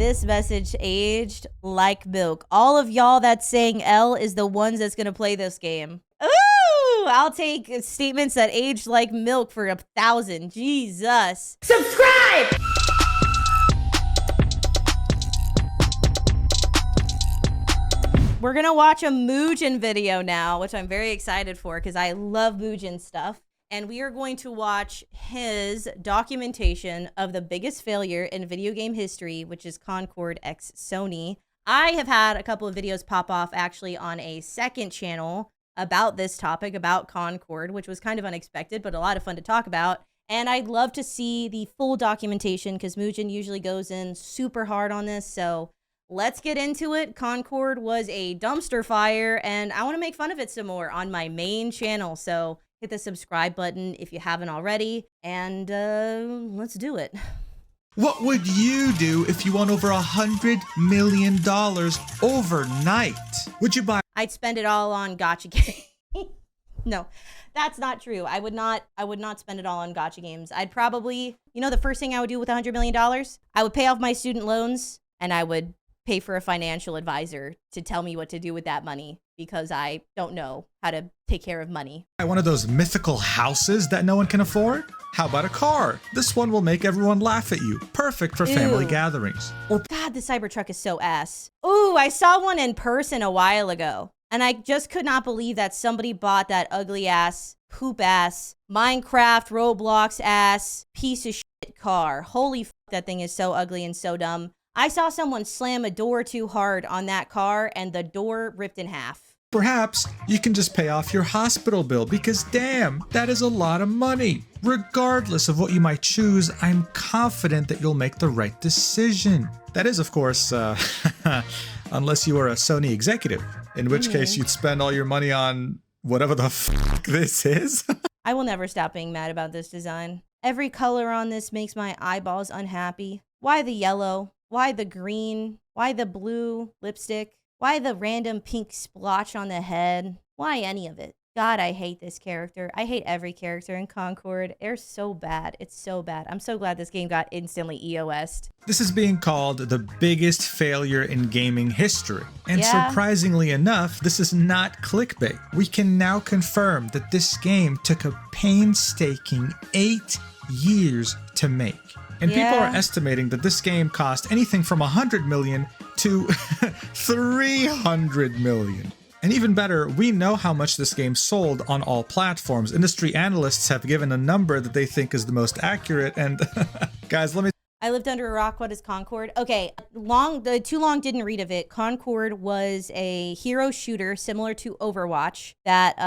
this message aged like milk. All of y'all that's saying L is the ones that's gonna play this game. Ooh, I'll take statements that aged like milk for 1,000. Jesus. Subscribe! We're gonna watch a Mugen video now, which I'm very excited for because I love Mugen stuff. And we are going to watch his documentation of the biggest failure in video game history, which is Concord x Sony. I have had a couple of videos pop off actually on a second channel about this topic, about Concord, which was kind of unexpected, but a lot of fun to talk about. And I'd love to see the full documentation because Mugen usually goes in super hard on this. So let's get into it. Concord was a dumpster fire, and I want to make fun of it some more on my main channel. So hit the subscribe button if you haven't already, and let's do it. What would you do if you won over $100 million overnight? Would you buy? I'd spend it all on gacha games. No, that's not true. I would not spend it all on gacha games. I'd probably, the first thing I would do with $100 million, I would pay off my student loans, and I would pay for a financial advisor to tell me what to do with that money because I don't know how to take care of money. One of those mythical houses that no one can afford? How about a car? This one will make everyone laugh at you. Perfect for family gatherings. Or God, the Cybertruck is so ass. Ooh, I saw one in person a while ago, and I just could not believe that somebody bought that ugly ass, poop ass, Minecraft, Roblox ass, piece of shit car. Holy f, that thing is so ugly and so dumb. I saw someone slam a door too hard on that car and the door ripped in half. perhaps you can just pay off your hospital bill because damn, that is a lot of money. Regardless of what you might choose, I'm confident that you'll make the right decision. That is, of course, unless you are a Sony executive, in which case you'd spend all your money on whatever the fuck this is. I will never stop being mad about this design. Every color on this makes my eyeballs unhappy. Why the yellow? Why the green? Why the blue lipstick? Why the random pink splotch on the head? Why any of it? God, I hate this character. I hate every character in Concord. They're so bad. It's so bad. I'm so glad this game got instantly EOS'd. This is being called the biggest failure in gaming history. And surprisingly enough, this is not clickbait. We can now confirm that this game took a painstaking 8 years to make. And people are estimating that this game cost anything from 100 million to 300 million. And even better, we know how much this game sold on all platforms. Industry analysts have given a number that they think is the most accurate. And guys, let me... I lived under a rock. What is Concord? Okay, too long didn't read of it. Concord was a hero shooter similar to Overwatch that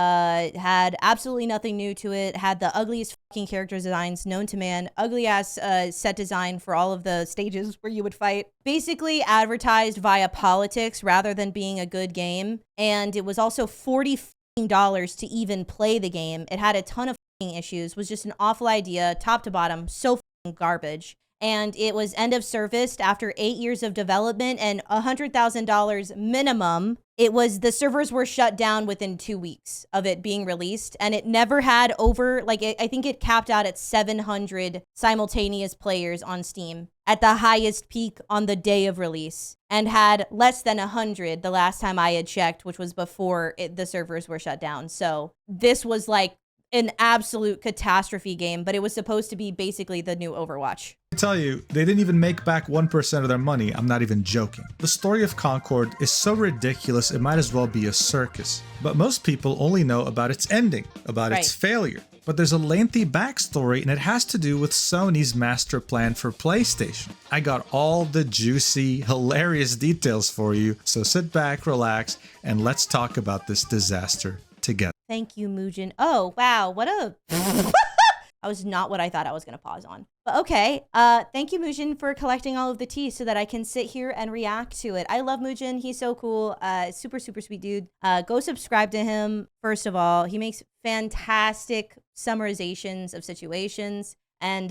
had absolutely nothing new to it, had the ugliest fucking character designs known to man, ugly ass set design for all of the stages where you would fight. Basically advertised via politics rather than being a good game. And it was also $40 to even play the game. It had a ton of issues, was just an awful idea, top to bottom, so garbage. And it was end of service after 8 years of development and $100,000 minimum. The servers were shut down within 2 weeks of it being released. And it never had I think it capped out at 700 simultaneous players on Steam at the highest peak on the day of release, and had less than 100 the last time I had checked, which was before the servers were shut down. So this was like an absolute catastrophe game, but it was supposed to be basically the new Overwatch. I tell you, they didn't even make back 1% of their money. I'm not even joking. The story of Concord is so ridiculous it might as well be a circus. But most people only know about its ending, about its failure. But there's a lengthy backstory, and it has to do with Sony's master plan for PlayStation. I got all the juicy, hilarious details for you, so sit back, relax, and let's talk about this disaster together. Thank you, Mugen. Oh, wow. What a... That was not what I thought I was going to pause on. But okay. Thank you, Mugen, for collecting all of the tea so that I can sit here and react to it. I love Mugen. He's so cool. Super, super sweet dude. Go subscribe to him, first of all. He makes fantastic summarizations of situations. And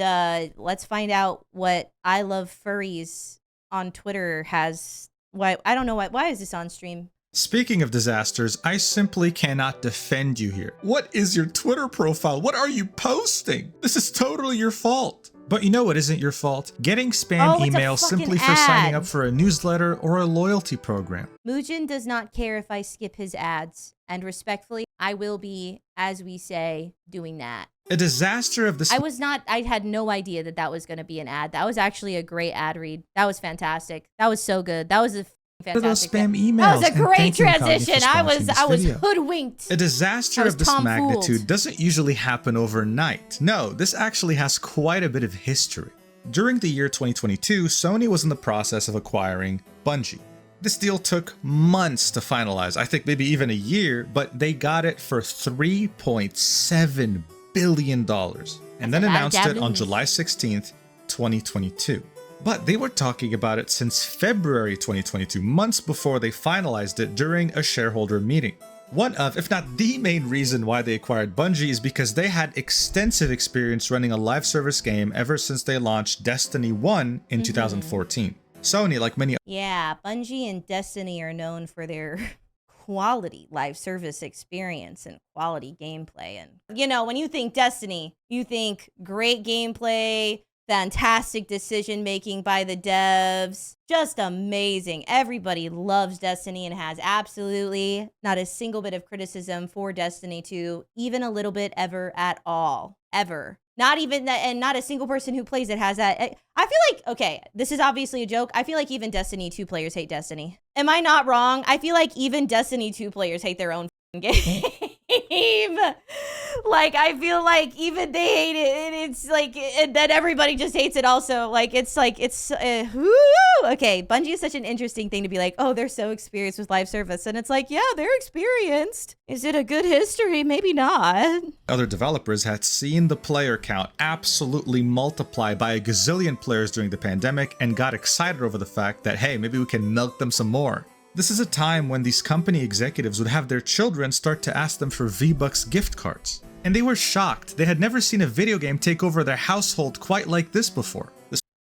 let's find out what I Love Furries on Twitter has... Why? I don't know why. Why is this on stream? Speaking of disasters, I simply cannot defend you here. What is your Twitter profile? What are you posting? This is totally your fault. But you know what isn't your fault? Getting spam emails simply for signing up for a newsletter or a loyalty program. Muujin does not care if I skip his ads, and respectfully, I will be, as we say, doing that. A disaster of this. I had no idea that that was going to be an ad. That was actually a great ad read. That was fantastic. That was so good. That was a fantastic spam emails. That was a great transition. I was hoodwinked. A disaster of this magnitude doesn't usually happen overnight. No, this actually has quite a bit of history. During the year 2022, Sony was in the process of acquiring Bungie. This deal took months to finalize, I think maybe even a year, but they got it for $3.7 billion and then announced it on July 16th, 2022. But they were talking about it since February 2022, months before they finalized it during a shareholder meeting. One of, if not the main reason why they acquired Bungie is because they had extensive experience running a live service game ever since they launched Destiny 1 in 2014. Sony, like many... Yeah, Bungie and Destiny are known for their quality live service experience and quality gameplay. And, you know, when you think Destiny, you think great gameplay, fantastic decision making by the devs, just amazing. Everybody loves Destiny and has absolutely not a single bit of criticism for Destiny 2, even a little bit ever at all. Ever. Not even that, and not a single person who plays it has that. I feel like, okay, this is obviously a joke. I feel like even Destiny 2 players hate Destiny. Am I not wrong? I feel like even Destiny 2 players hate their own game. Like, I feel like even they hate it, and it's like that everybody just hates it also. Like, it's okay, Bungie is such an interesting thing to be like, oh, they're so experienced with live service, and it's like, yeah, they're experienced. Is it a good history? Maybe not. Other developers had seen the player count absolutely multiply by a gazillion players during the pandemic and got excited over the fact that, hey, maybe we can milk them some more. This is a time when these company executives would have their children start to ask them for V-Bucks gift cards. And they were shocked. They had never seen a video game take over their household quite like this before.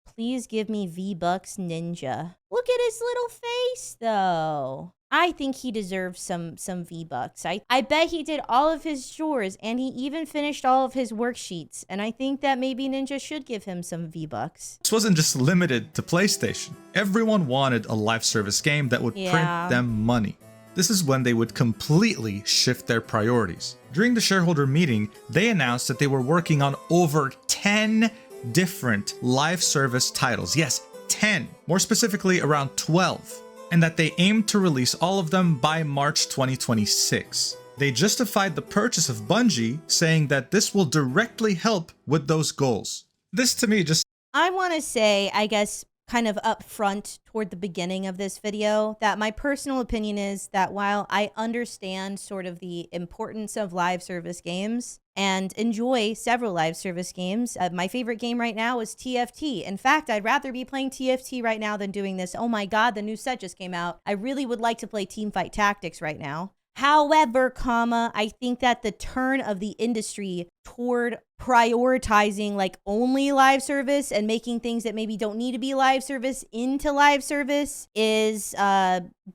Please give me V-Bucks Ninja. Look at his little face, though. I think he deserves some V-Bucks. I bet he did all of his chores, and he even finished all of his worksheets. And I think that maybe Ninja should give him some V-Bucks. This wasn't just limited to PlayStation. Everyone wanted a live service game that would print them money. This is when they would completely shift their priorities. During the shareholder meeting, they announced that they were working on over 10 different live service titles. Yes, 10. More specifically, around 12. And that they aimed to release all of them by March 2026. They justified the purchase of Bungie, saying that this will directly help with those goals. This to me just... I want to say, I guess, kind of up front toward the beginning of this video, that my personal opinion is that while I understand sort of the importance of live service games and enjoy several live service games, my favorite game right now is TFT. In fact, I'd rather be playing TFT right now than doing this. Oh my God, the new set just came out. I really would like to play Teamfight Tactics right now. However, I think that the turn of the industry toward prioritizing like only live service and making things that maybe don't need to be live service into live service is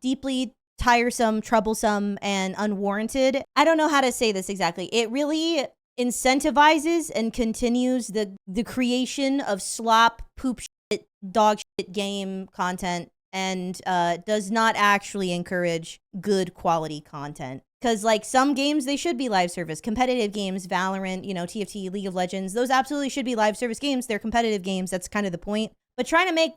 deeply tiresome, troublesome, and unwarranted. I don't know how to say this exactly. It really incentivizes and continues the creation of slop, poop shit, dog shit game content, and does not actually encourage good quality content. Because like some games, they should be live service. Competitive games, Valorant, TFT, League of Legends, those absolutely should be live service games. They're competitive games. That's kind of the point. But trying to make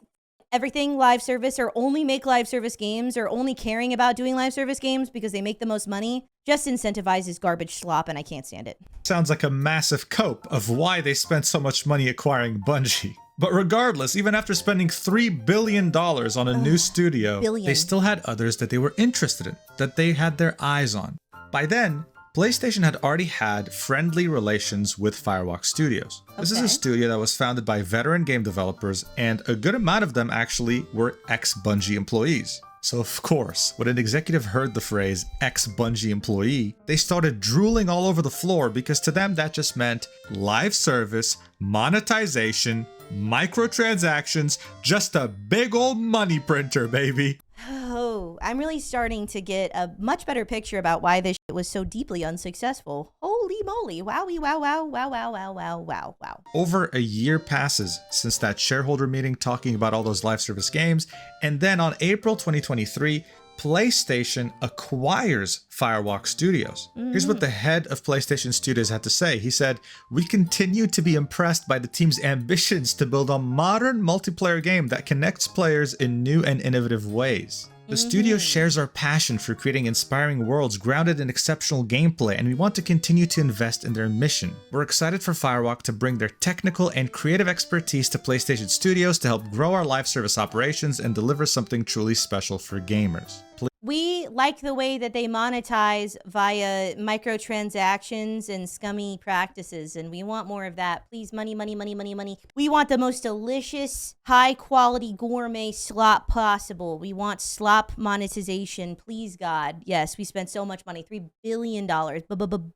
everything live service, or only make live service games, or only caring about doing live service games because they make the most money, just incentivizes garbage slop, and I can't stand it. Sounds like a massive cope of why they spent so much money acquiring Bungie. But regardless, even after spending $3 billion on a new studio, they still had others that they were interested in, that they had their eyes on. By then, PlayStation had already had friendly relations with Firewalk Studios. This is a studio that was founded by veteran game developers, and a good amount of them actually were ex-Bungie employees. So of course, when an executive heard the phrase ex-Bungie employee, they started drooling all over the floor, because to them that just meant live service, monetization, microtransactions, just a big old money printer, baby. Oh, I'm really starting to get a much better picture about why this shit was so deeply unsuccessful. Holy moly. Wowie, wow, wow, wow, wow, wow, wow, wow, wow. Over a year passes since that shareholder meeting talking about all those live service games, and then on April 2023, PlayStation acquires Firewalk Studios. Here's what the head of PlayStation Studios had to say. He said, "We continue to be impressed by the team's ambitions to build a modern multiplayer game that connects players in new and innovative ways. The studio shares our passion for creating inspiring worlds grounded in exceptional gameplay, and we want to continue to invest in their mission. We're excited for Firewalk to bring their technical and creative expertise to PlayStation Studios to help grow our live service operations and deliver something truly special for gamers." We like the way that they monetize via microtransactions and scummy practices, and we want more of that. Please, money, money, money, money, money. We want the most delicious, high-quality gourmet slop possible. We want slop monetization. Please, God. Yes, we spent so much money. $3 billion.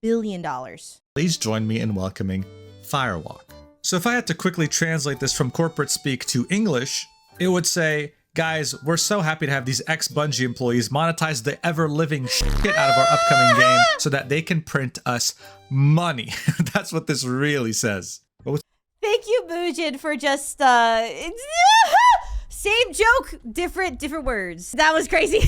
Billion dollars. Please join me in welcoming Firewalk. So if I had to quickly translate this from corporate speak to English, it would say, "Guys, we're so happy to have these ex-Bungie employees monetize the ever-living shit out of our upcoming game so that they can print us money." That's what this really says. Thank you, Boojin, for just, same joke, different words. That was crazy.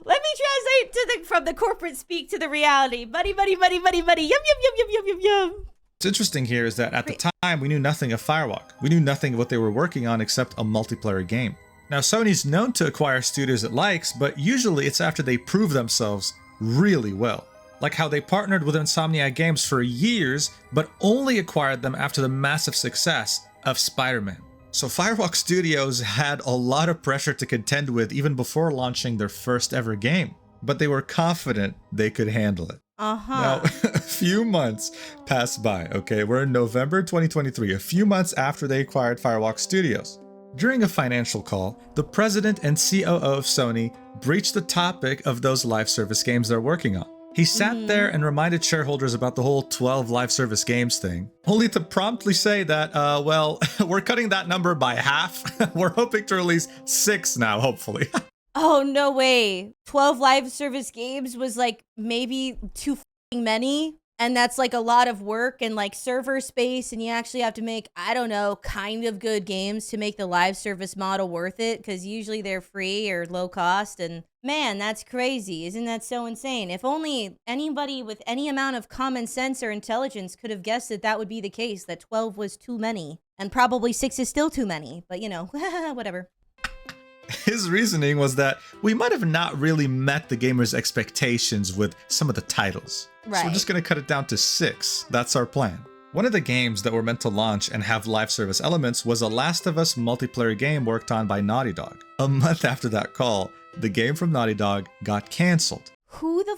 Let me translate from the corporate speak to the reality. Money, money, money, money, money. Yum, yum, yum, yum, yum, yum, yum. What's interesting here is that at the time, we knew nothing of Firewalk. We knew nothing of what they were working on except a multiplayer game. Now, Sony's known to acquire studios it likes, but usually it's after they prove themselves really well. Like how they partnered with Insomniac Games for years, but only acquired them after the massive success of Spider-Man. So Firewalk Studios had a lot of pressure to contend with even before launching their first ever game, but they were confident they could handle it. Now, a few months passed by, okay? We're in November 2023, a few months after they acquired Firewalk Studios. During a financial call, the president and COO of Sony breached the topic of those live service games they're working on. He sat there and reminded shareholders about the whole 12 live service games thing, only to promptly say that, well, we're cutting that number by half. We're hoping to release 6 now, hopefully. Oh, no way. 12 live service games was like maybe too f***ing many. And that's like a lot of work and like server space. And you actually have to make, I don't know, kind of good games to make the live service model worth it. Because usually they're free or low cost. And man, that's crazy. Isn't that so insane? If only anybody with any amount of common sense or intelligence could have guessed that that would be the case. That 12 was too many. And probably 6 is still too many. But you know, whatever. His reasoning was that we might have not really met the gamers' expectations with some of the titles. Right. So we're just going to cut it down to 6. That's our plan. One of the games that were meant to launch and have live service elements was a Last of Us multiplayer game worked on by Naughty Dog. A month after that call, the game from Naughty Dog got canceled. Who the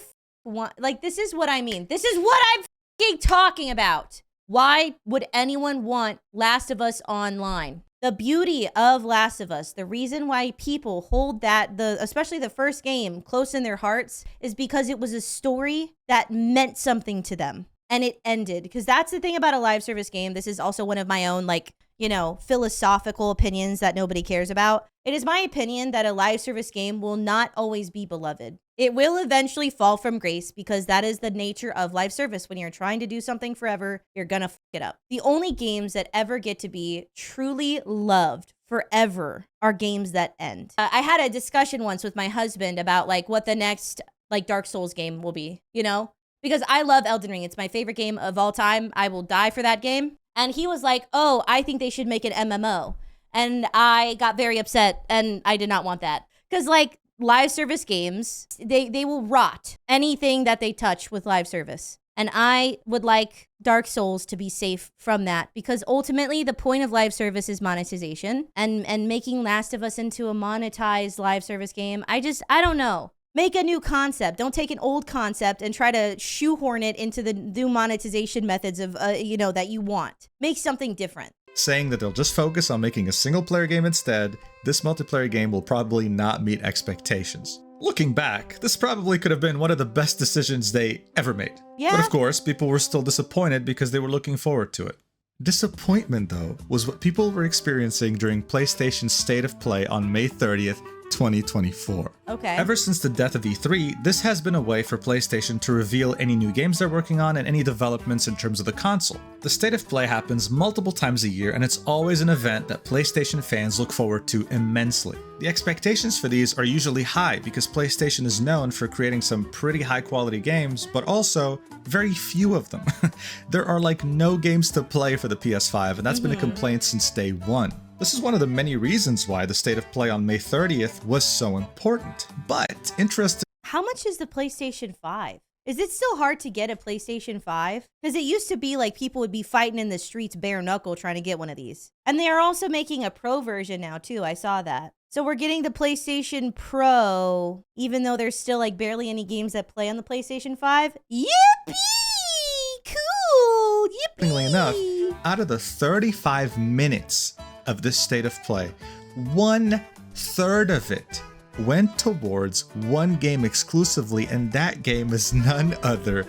like, this is what I mean. This is what I'm f***ing talking about. Why would anyone want Last of Us Online? The beauty of Last of Us, the reason why people hold that, especially the first game, close in their hearts, is because it was a story that meant something to them. And it ended. Because that's the thing about a live service game. This is also one of my own, like, you know, philosophical opinions that nobody cares about. It is my opinion that a live service game will not always be beloved. It will eventually fall from grace because that is the nature of live service. When you're trying to do something forever, you're gonna f it up. The only games that ever get to be truly loved forever are games that end. I had a discussion once with my husband about like what the next like Dark Souls game will be, you know? Because I love Elden Ring. It's my favorite game of all time. I will die for that game. And he was like, oh, I think they should make an MMO. And I got very upset and I did not want that. Because like live service games, they will rot anything that they touch with live service. And I would like Dark Souls to be safe from that because ultimately the point of live service is monetization and making Last of Us into a monetized live service game. I don't know. Make a new concept. Don't take an old concept and try to shoehorn it into the new monetization methods of, that you want. Make something different. Saying that they'll just focus on making a single-player game instead, this multiplayer game will probably not meet expectations. Looking back, this probably could have been one of the best decisions they ever made. Yeah. But of course, people were still disappointed because they were looking forward to it. Disappointment, though, was what people were experiencing during PlayStation's State of Play on May 30th, 2024. Okay. Ever since the death of E3, this has been a way for PlayStation to reveal any new games they're working on and any developments in terms of the console. The State of Play happens multiple times a year, and it's always an event that PlayStation fans look forward to immensely. The expectations for these are usually high because PlayStation is known for creating some pretty high quality games, but also very few of them. There are like no games to play for the PS5, and that's been a complaint since day one. This is one of the many reasons why the State of Play on May 30th was so important. But interesting. How much is the PlayStation 5? Is it still hard to get a PlayStation 5? Because it used to be like people would be fighting in the streets bare knuckle trying to get one of these. And they are also making a Pro version now too. I saw that. So we're getting the PlayStation Pro, even though there's still like barely any games that play on the PlayStation 5. Yippee! Cool! Yippee! Interestingly enough, out of the 35 minutes of this State of Play, 1/3 of it went towards one game exclusively, and that game is none other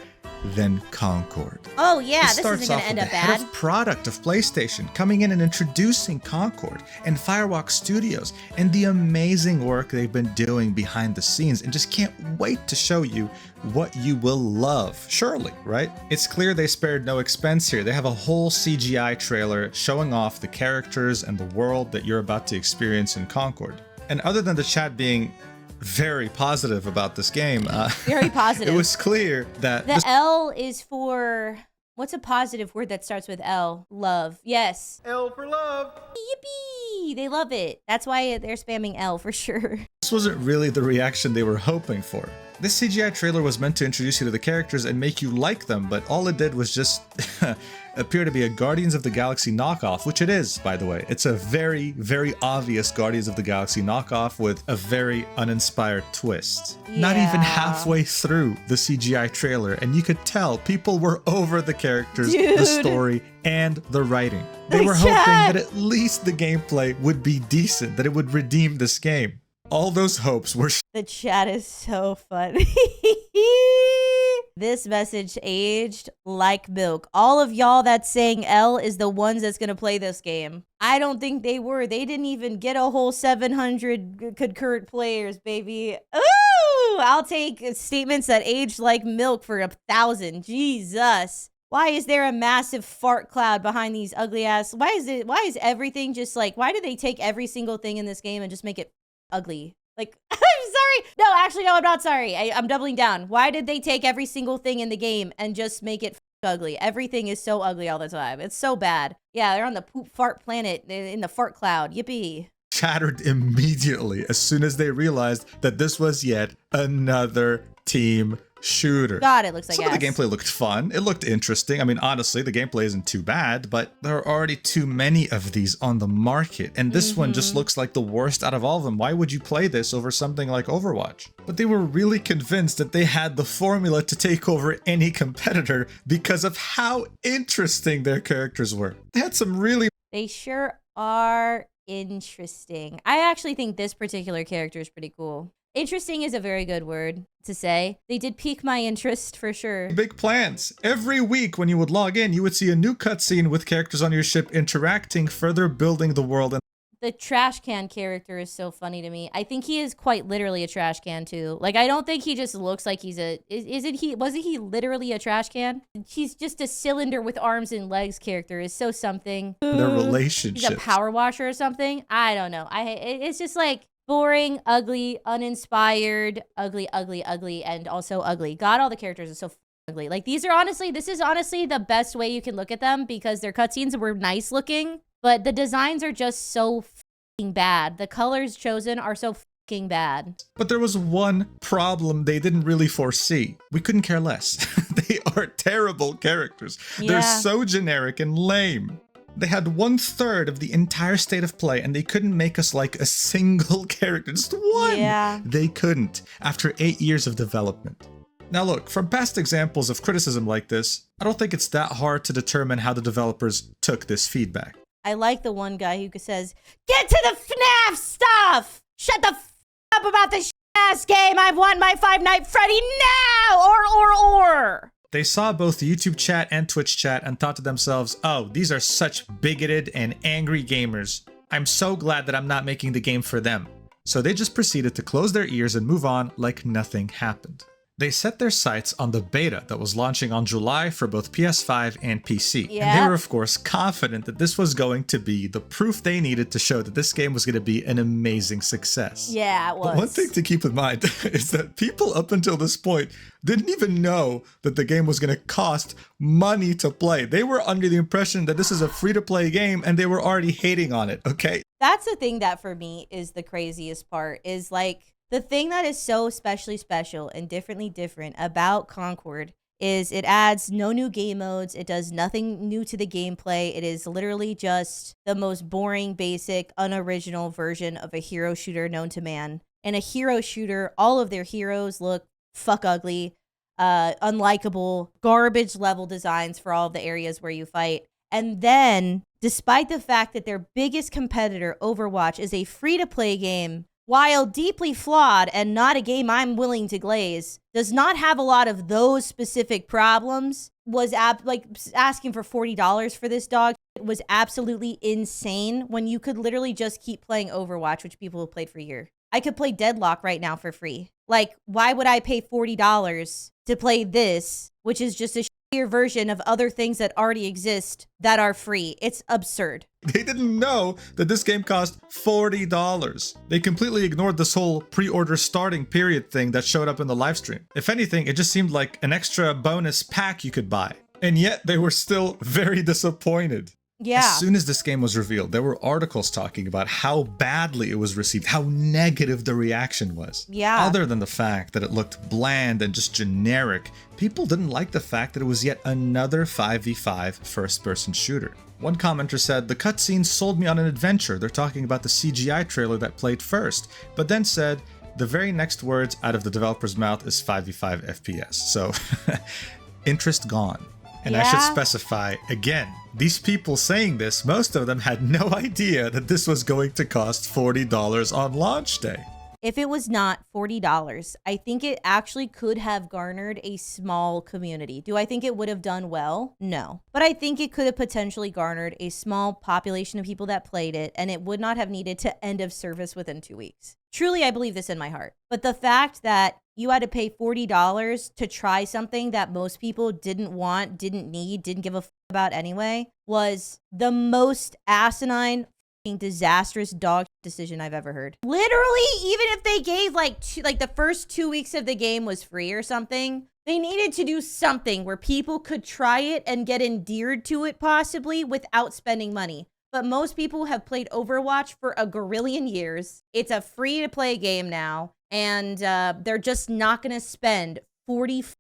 than Concord. Oh yeah, This this starts isn't off gonna end with up the head bad. of product of PlayStation coming in and introducing Concord and Firewalk Studios and the amazing work they've been doing behind the scenes, and just can't wait to show you what you will love. Surely, right? It's clear they spared no expense here. They have a whole CGI trailer showing off the characters and the world that you're about to experience in Concord. And other than the chat being very positive about this game, Very positive. it was clear that The L is for, what's a positive word that starts with L? Love. Yes. L for love. Yippee! They love it. That's why they're spamming L for sure. this wasn't really the reaction they were hoping for. This CGI trailer was meant to introduce you to the characters and make you like them, but all it did was just appear to be a Guardians of the Galaxy knockoff, which it is, by the way. It's a very, very obvious Guardians of the Galaxy knockoff with a very uninspired twist. Not even Yeah. halfway through the CGI trailer, and you could tell people were over the characters, the Dude. story, and the writing. They The were hoping chat. that at least the gameplay would be decent, that it would redeem this game. All those hopes were The chat is so funny. This message aged like milk. All of y'all that's saying L is the ones that's going to play this game. I don't think they were. They didn't even get a whole 700 concurrent players, baby. Ooh, I'll take statements that aged like milk for 1,000. Jesus. Why is there a massive fart cloud behind these ugly ass? Why is everything just like, why do they take every single thing in this game and just make it ugly? Like, I'm sorry. No, actually, no, I'm not sorry. I'm doubling down. Why did they take every single thing in the game and just make it ugly? Everything is so ugly all the time. It's so bad. Yeah, they're on the poop fart planet in the fart cloud. Yippee. shattered immediately as soon as they realized that this was yet another team shooter. God, it looks like Some of the ass. gameplay looked fun. It looked interesting. I mean, honestly, the gameplay isn't too bad, but there are already too many of these on the market. And this one just looks like the worst out of all of them. Why would you play this over something like Overwatch? But they were really convinced that they had the formula to take over any competitor because of how interesting their characters were. They had some really They sure are interesting. I actually think this particular character is pretty cool. Interesting is a very good word to say. They did pique my interest for sure. big plans. Every week when you would log in, you would see a new cutscene with characters on your ship interacting, further building the world. And The trash can character is so funny to me. I think he is quite literally a trash can too. Like, I don't think he just looks like he's a, wasn't he literally a trash can? He's just a cylinder with arms and legs character is so something. their He's a relationships. power washer or something. I don't know. It's just like boring, ugly, uninspired, ugly, and also ugly. God, all the characters are so ugly. Like, this is honestly the best way you can look at them because their cutscenes were nice looking, but the designs are just so fucking bad. The colors chosen are so fucking bad. But there was one problem they didn't really foresee. We couldn't care less. They are terrible characters. They're Yeah. so generic and lame. They had 1/3 of the entire state of play and they couldn't make us like a single character. Just one. Yeah. They couldn't after 8 years of development. Now look, from past examples of criticism like this, I don't think it's that hard to determine how the developers took this feedback. I like the one guy who says, "Get to the FNAF stuff! Shut the up about this ass game! I want my Five Nights Freddy now! Or! They saw both the YouTube chat and Twitch chat and thought to themselves, oh, these are such bigoted and angry gamers. I'm so glad that I'm not making the game for them. so they just proceeded to close their ears and move on like nothing happened. They set their sights on the beta that was launching on July for both PS5 and PC. Yep. And they were, of course, confident that this was going to be the proof they needed to show that this game was going to be an amazing success. Yeah, it was. But one thing to keep in mind is that people up until this point didn't even know that the game was going to cost money to play. They were under the impression that this is a free-to-play game and they were already hating on it, okay? That's the thing that for me is the craziest part, is like, the thing that is so especially special and differently different about Concord is it adds no new game modes. It does nothing new to the gameplay. It is literally just the most boring, basic, unoriginal version of a hero shooter known to man. In a hero shooter, all of their heroes look fuck ugly, unlikable, garbage level designs for all of the areas where you fight. And then, despite the fact that their biggest competitor, Overwatch, is a free-to-play game, while deeply flawed and not a game I'm willing to glaze, does not have a lot of those specific problems, was asking for $40 for this dog. It was absolutely insane when you could literally just keep playing Overwatch, which people have played for years. I could play Deadlock right now for free. Like, why would I pay $40 to play this, which is just a shittier version of other things that already exist that are free? It's absurd. They didn't know that this game cost $40. They completely ignored this whole pre-order starting period thing that showed up in the livestream. If anything, it just seemed like an extra bonus pack you could buy. And yet they were still very disappointed. Yeah. As soon as this game was revealed, there were articles talking about how badly it was received, how negative the reaction was. Yeah. Other than the fact that it looked bland and just generic, people didn't like the fact that it was yet another 5v5 first-person shooter. One commenter said, "The cutscene sold me on an adventure. They're talking about the CGI trailer that played first," but then said, "The very next words out of the developer's mouth is 5v5 FPS. So, interest gone. And I should specify, again, these people saying this, most of them had no idea that this was going to cost $40 on launch day. If it was not $40, I think it actually could have garnered a small community. Do I think it would have done well? No. But I think it could have potentially garnered a small population of people that played it, and it would not have needed to end of service within 2 weeks. Truly, I believe this in my heart. But the fact that you had to pay $40 to try something that most people didn't want, didn't need, didn't give a f about anyway, was the most asinine, disastrous dog decision I've ever heard. Literally, even if they gave like the first 2 weeks of the game was free or something, they needed to do something where people could try it and get endeared to it possibly without spending money. But most people have played Overwatch for a gorillion years. It's a free-to-play game now, and they're just not going to spend $40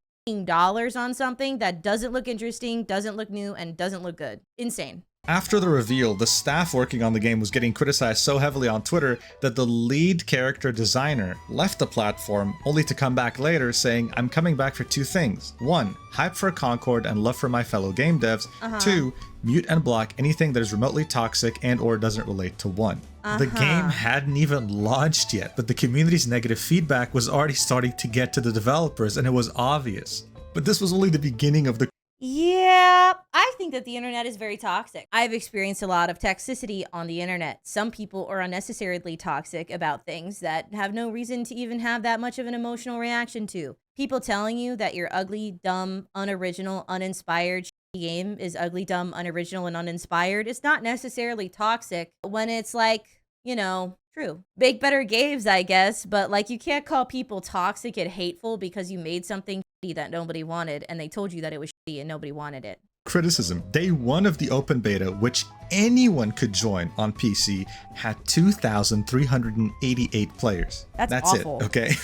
on something that doesn't look interesting, doesn't look new, and doesn't look good. Insane. After the reveal, the staff working on the game was getting criticized so heavily on Twitter that the lead character designer left the platform only to come back later saying, "I'm coming back for two things. One, hype for Concord and love for my fellow game devs. Two, mute and block anything that is remotely toxic and or doesn't relate to one." The game hadn't even launched yet, but the community's negative feedback was already starting to get to the developers, and it was obvious. But this was only the beginning of the... Yeah, I think that the internet is very toxic. I've experienced a lot of toxicity on the internet. Some people are unnecessarily toxic about things that have no reason to even have that much of an emotional reaction to. People telling you that your ugly, dumb, unoriginal, uninspired game is ugly, dumb, unoriginal, and uninspired. It's not necessarily toxic when it's like, you know, true. Make better games, I guess, but like you can't call people toxic and hateful because you made something that nobody wanted and they told you that it was shitty and nobody wanted it. Criticism. Day one of the open beta, which anyone could join on PC, had 2,388 players. That's awful. It, okay?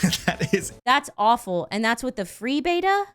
That's awful. And that's with the free beta?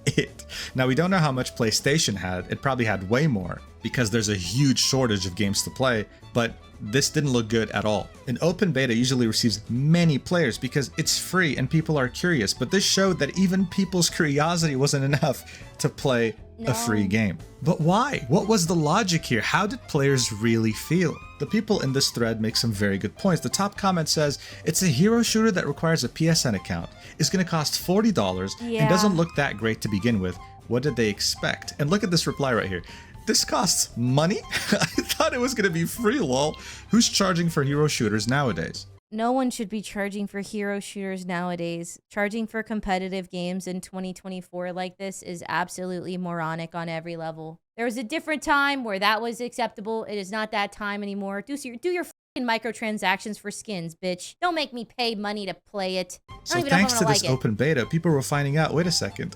It. Now, we don't know how much PlayStation had. It probably had way more because there's a huge shortage of games to play, but this didn't look good at all. An open beta usually receives many players because it's free and people are curious, but this showed that even people's curiosity wasn't enough to play a free game. But why? What was the logic here? How did players really feel? The people in this thread make some very good points. The top comment says, "It's a hero shooter that requires a PSN account. It's going to cost $40 and doesn't look that great to begin with. What did they expect?" And look at this reply right here. "This costs money? I thought it was going to be free, lol. Who's charging for hero shooters nowadays?" No one should be charging for hero shooters nowadays. Charging for competitive games in 2024 like this is absolutely moronic on every level. There was a different time where that was acceptable. It is not that time anymore. Do your fucking microtransactions for skins, bitch. Don't make me pay money to play it. So thanks to this open beta, people were finding out, wait a second,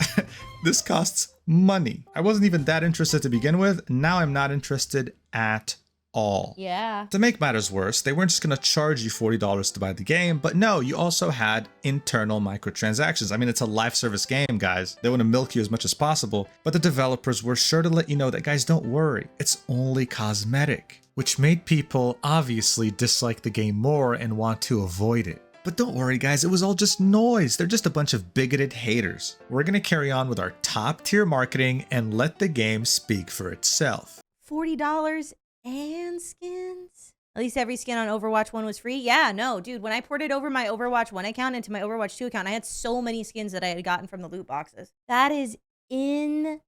this costs money. I wasn't even that interested to begin with. Now I'm not interested at all. Yeah. To make matters worse, they weren't just going to charge you $40 to buy the game, but no, you also had internal microtransactions. I mean, it's a live service game, guys. They want to milk you as much as possible, but the developers were sure to let you know that, guys, don't worry. It's only cosmetic, which made people obviously dislike the game more and want to avoid it. But don't worry, guys, it was all just noise. They're just a bunch of bigoted haters. We're going to carry on with our top tier marketing and let the game speak for itself. $40 and skins? At least every skin on Overwatch 1 was free? Yeah, no, dude, when I ported over my Overwatch 1 account into my Overwatch 2 account, I had so many skins that I had gotten from the loot boxes. That is insane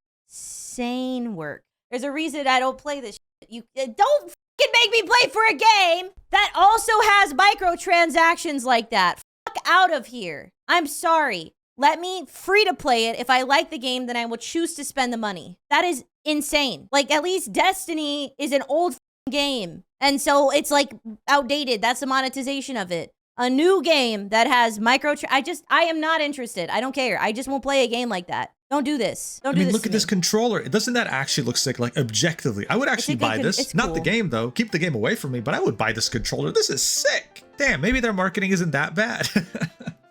work. There's a reason I don't play this shit. You don't fucking make me play for a game that also has microtransactions like that. Fuck out of here. I'm sorry. Let me free to play it. If I like the game, then I will choose to spend the money. That is insane. Like, at least Destiny is an old game. And so it's like outdated. That's the monetization of it. A new game that has I am not interested. I don't care. I just won't play a game like that. Don't do this. Don't do this. Look at this controller. Doesn't that actually look sick? Like, objectively, I would actually buy this. It's not the game, though. Keep the game away from me, but I would buy this controller. This is sick. Damn, maybe their marketing isn't that bad.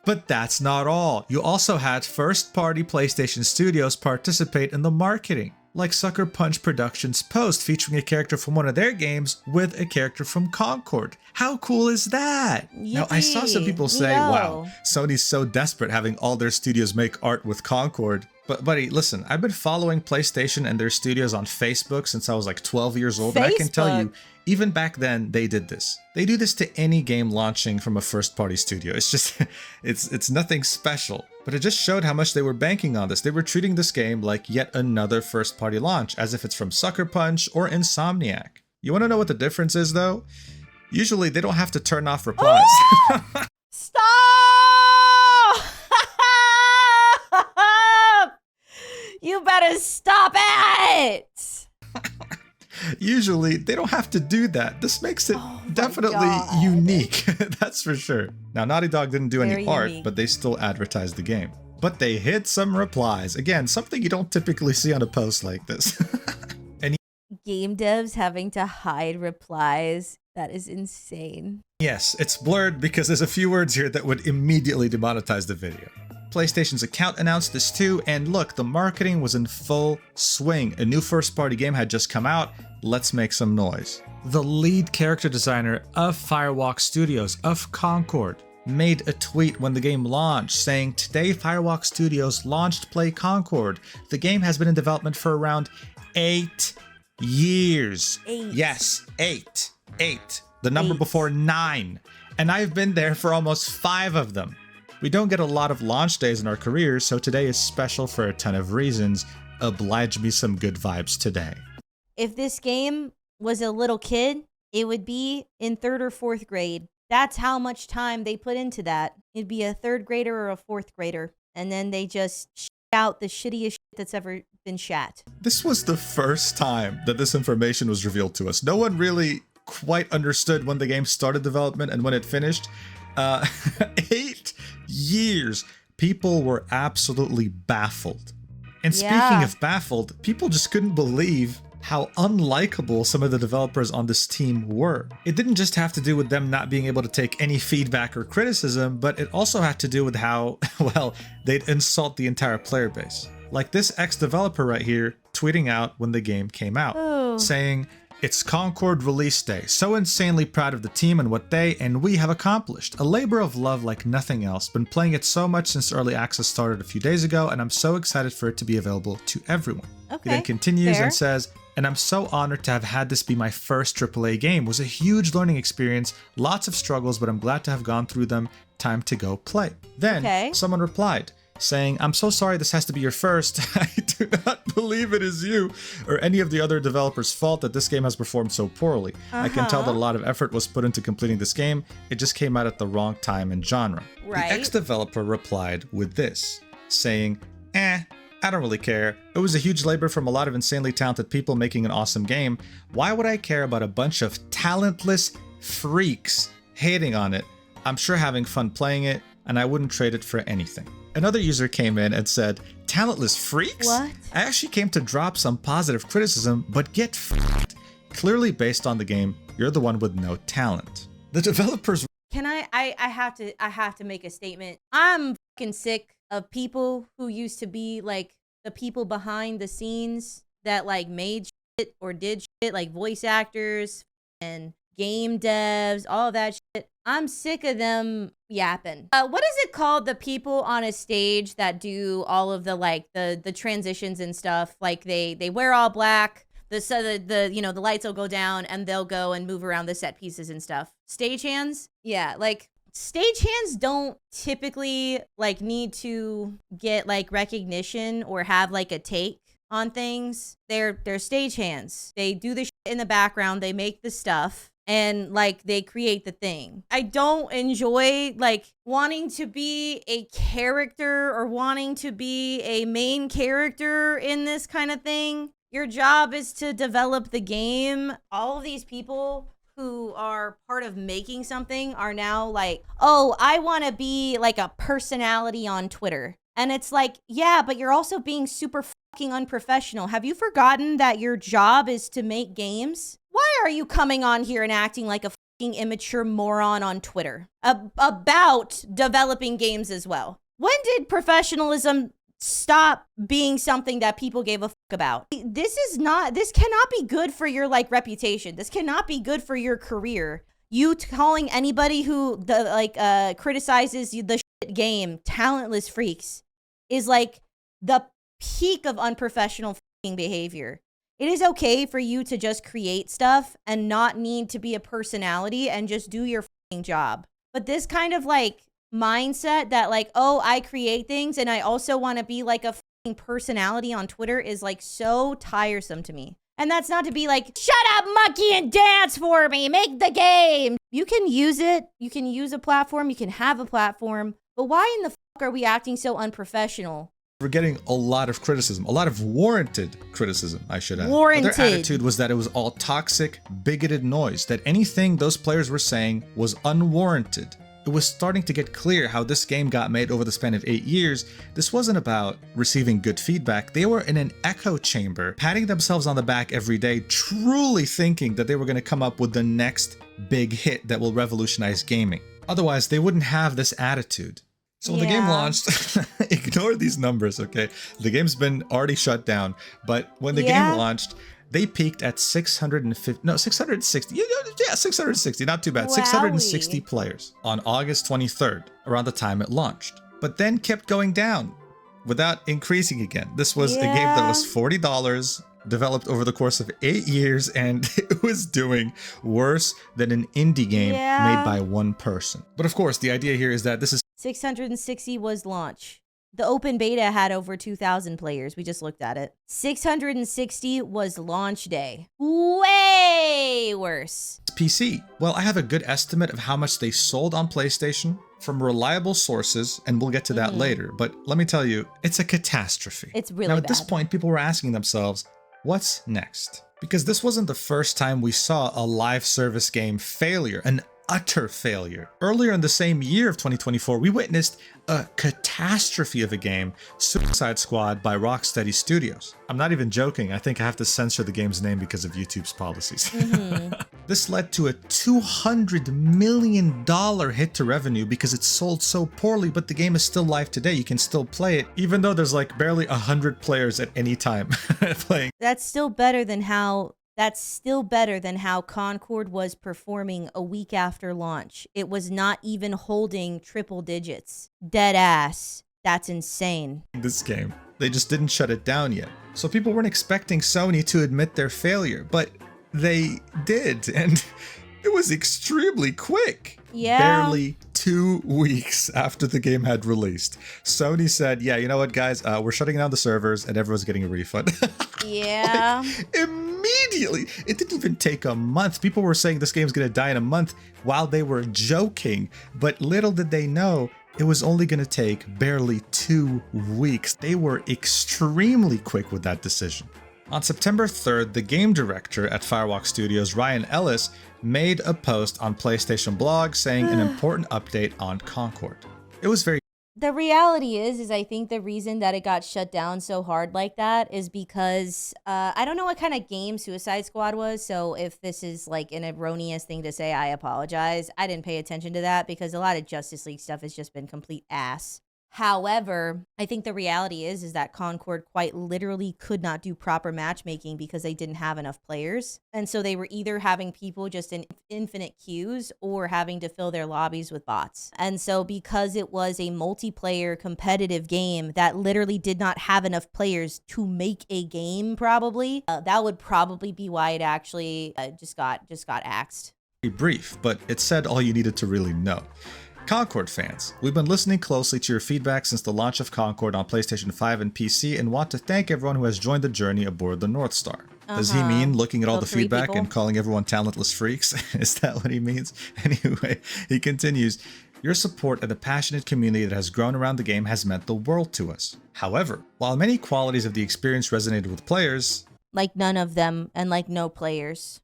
But that's not all. You also had first-party PlayStation studios participate in the marketing, like Sucker Punch Productions' post featuring a character from one of their games with a character from Concord. How cool is that? Yippee. Now, I saw some people say, wow, Sony's so desperate having all their studios make art with Concord. But buddy, listen, I've been following PlayStation and their studios on Facebook since I was like 12 years old, and I can tell you, even back then, they did this. They do this to any game launching from a first-party studio. It's just, it's nothing special. But it just showed how much they were banking on this. They were treating this game like yet another first-party launch, as if it's from Sucker Punch or Insomniac. You want to know what the difference is, though? Usually, they don't have to turn off replies. Stop! You better stop it! Usually, they don't have to do that. This makes it definitely unique, that's for sure. Now, Naughty Dog didn't do any art, but they still advertised the game. But they hit some replies. Again, something you don't typically see on a post like this. Game devs having to hide replies. That is insane. Yes, it's blurred because there's a few words here that would immediately demonetize the video. PlayStation's account announced this too, and look, the marketing was in full swing. A new first-party game had just come out. Let's make some noise. The lead character designer of Firewalk Studios of Concord made a tweet when the game launched saying, "Today Firewalk Studios launched Play Concord. The game has been in development for around 8 years." 8. Yes, 8. 8. The number before 9. And I've been there for almost 5 of them. We don't get a lot of launch days in our careers, so today is special for a ton of reasons. Oblige me some good vibes today. If this game was a little kid, it would be in 3rd or 4th grade. That's how much time they put into that. It'd be a 3rd grader or a 4th grader. And then they just shit out the shittiest shit that's ever been shat. This was the first time that this information was revealed to us. No one really quite understood when the game started development and when it finished. 8 years. People were absolutely baffled. And speaking of baffled, people just couldn't believe how unlikable some of the developers on this team were. It didn't just have to do with them not being able to take any feedback or criticism, but it also had to do with how, well, they'd insult the entire player base. Like this ex-developer right here tweeting out when the game came out, saying, "It's Concord release day. So insanely proud of the team and what they and we have accomplished. A labor of love like nothing else. Been playing it so much since early access started a few days ago, and I'm so excited for it to be available to everyone." He then continues and says, "And I'm so honored to have had this be my first AAA game. It was a huge learning experience, lots of struggles, but I'm glad to have gone through them. Time to go play." Then someone replied, saying, "I'm so sorry this has to be your first. I do not believe it is you or any of the other developers' fault that this game has performed so poorly. I can tell that a lot of effort was put into completing this game. It just came out at the wrong time and genre." Right. The ex-developer replied with this, saying, I don't really care. It was a huge labor from a lot of insanely talented people making an awesome game. Why would I care about a bunch of talentless freaks hating on it? I'm sure having fun playing it, and I wouldn't trade it for anything. Another user came in and said, "Talentless freaks? What? I actually came to drop some positive criticism, but get f***ed. Clearly based on the game, you're the one with no talent." The developers... Can I have to make a statement. I'm fucking sick of people who used to be like the people behind the scenes that like made shit or did shit, like voice actors and game devs, all of that shit. I'm sick of them yapping. What is it called? The people on a stage that do all of the like the transitions and stuff. Like they wear all black. The you know, the lights will go down and they'll go and move around the set pieces and stuff. Stagehands? Yeah, like stagehands don't typically like need to get like recognition or have like a take on things. They're stagehands. They do the shit in the background, they make the stuff, and like they create the thing. I don't enjoy like wanting to be a character or wanting to be a main character in this kind of thing. Your job is to develop the game. All of these people who are part of making something are now like, oh, I want to be like a personality on Twitter. And it's like, yeah, but you're also being super fucking unprofessional. Have you forgotten that your job is to make games? Why are you coming on here and acting like a fucking immature moron on Twitter about developing games as well? When did professionalism stop being something that people gave a fuck about? This cannot be good for your like reputation. This cannot be good for your career. You calling anybody who criticizes the shit game talentless freaks is like the peak of unprofessional fucking behavior. It is okay for you to just create stuff and not need to be a personality and just do your fucking job. But this kind of like mindset that like, oh, I create things and I also want to be like a fucking personality on Twitter is like so tiresome to me. And that's not to be like, shut up, monkey, and dance for me, make the game. You can use it, you can use a platform, you can have a platform, but why in the fuck are we acting so unprofessional? We're getting a lot of criticism, a lot of warranted criticism, I should add. Warranted. But their attitude was that it was all toxic, bigoted noise, that anything those players were saying was unwarranted. It was starting to get clear how this game got made over the span of 8 years. This wasn't about receiving good feedback. They were in an echo chamber, patting themselves on the back every day, truly thinking that they were going to come up with the next big hit that will revolutionize gaming. Otherwise, they wouldn't have this attitude. So when the game launched, ignore these numbers, okay? The game's been already shut down, but when the game launched, they peaked at 660, not too bad, 660 players on August 23rd, around the time it launched. But then kept going down without increasing again. This was a game that was $40, developed over the course of 8 years, and it was doing worse than an indie game made by one person. But of course, the idea here is that this is 660 was launch. The open beta had over 2,000 players. We just looked at it. 660 was launch day. Way worse. PC. Well, I have a good estimate of how much they sold on PlayStation from reliable sources, and we'll get to that later. But let me tell you, it's a catastrophe. It's really bad. Now, bad. At this point, people were asking themselves, what's next? Because this wasn't the first time we saw a live service game failure, an utter failure. Earlier in the same year of 2024, we witnessed a catastrophe of a game, Suicide Squad by Rocksteady Studios. I'm not even joking. I think I have to censor the game's name because of YouTube's policies. This led to a $200 million hit to revenue because it sold so poorly, but the game is still live today. You can still play it, even though there's like barely 100 players at any time playing. That's still better than how Concord was performing a week after launch. It was not even holding triple digits. Dead ass. That's insane. This game, they just didn't shut it down yet. So people weren't expecting Sony to admit their failure, but they did, and it was extremely quick. Yeah. Barely 2 weeks after the game had released, Sony said, yeah, you know what, guys, we're shutting down the servers and everyone's getting a refund. Yeah. Like, immediately. It didn't even take a month. People were saying this game's going to die in a month while they were joking. But little did they know, it was only going to take barely 2 weeks. They were extremely quick with that decision. On September 3rd, the game director at Firewalk Studios, Ryan Ellis, made a post on PlayStation Blog saying an important update on Concord. It was very... The reality is I think the reason that it got shut down so hard like that is because I don't know what kind of game Suicide Squad was. So if this is like an erroneous thing to say, I apologize. I didn't pay attention to that because a lot of Justice League stuff has just been complete ass. However, I think the reality is that Concord quite literally could not do proper matchmaking because they didn't have enough players. And so they were either having people just in infinite queues or having to fill their lobbies with bots. And so because it was a multiplayer competitive game that literally did not have enough players to make a game probably, that would probably be why it actually just got axed. Brief, but it said all you needed to really know. Concord fans, we've been listening closely to your feedback since the launch of Concord on PlayStation 5 and PC and want to thank everyone who has joined the journey aboard the North Star. Does he mean looking at all the feedback and calling everyone talentless freaks? Is that what he means? Anyway, he continues, your support and the passionate community that has grown around the game has meant the world to us. However, while many qualities of the experience resonated with players, like none of them and like no players.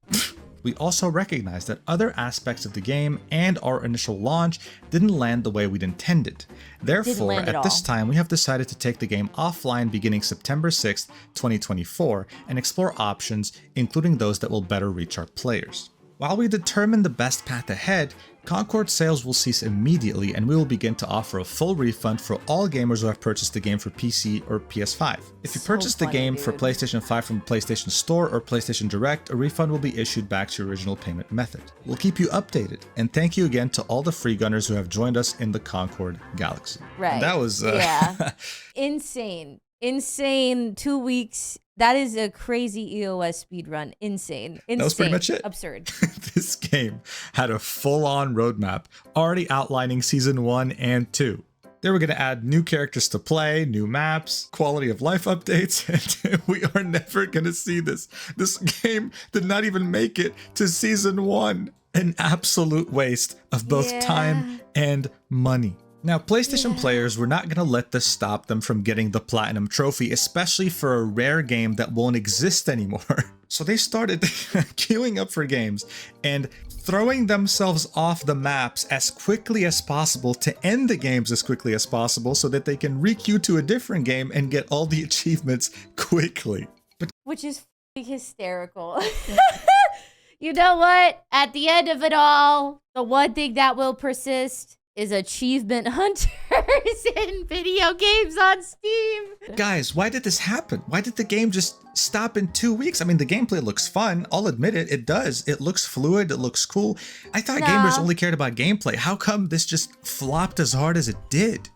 We also recognize that other aspects of the game and our initial launch didn't land the way we'd intended. Therefore, at this time, we have decided to take the game offline beginning September 6th, 2024, and explore options, including those that will better reach our players. While we determine the best path ahead, Concord sales will cease immediately and we will begin to offer a full refund for all gamers who have purchased the game for PC or PS5. If you purchased the game for PlayStation 5 from PlayStation Store or PlayStation Direct, a refund will be issued back to your original payment method. We'll keep you updated, and thank you again to all the free gunners who have joined us in the Concord Galaxy. Right. And that was... yeah. Insane. 2 weeks. That is a crazy EOS speedrun. Insane. That was pretty much it. Absurd. This game had a full-on roadmap, already outlining Season 1 and 2. They were going to add new characters to play, new maps, quality of life updates, and we are never going to see this. This game did not even make it to Season 1. An absolute waste of both time and money. Now, PlayStation players were not going to let this stop them from getting the Platinum Trophy, especially for a rare game that won't exist anymore. So they started queuing up for games and throwing themselves off the maps as quickly as possible to end the games as quickly as possible so that they can re-queue to a different game and get all the achievements quickly. Which is hysterical. You know what? At the end of it all, the one thing that will persist is achievement hunters in video games on Steam. Guys, why did this happen? Why did the game just stop in 2 weeks? I mean, the gameplay looks fun. I'll admit it. It does. It looks fluid. It looks cool. I thought gamers only cared about gameplay. How come this just flopped as hard as it did?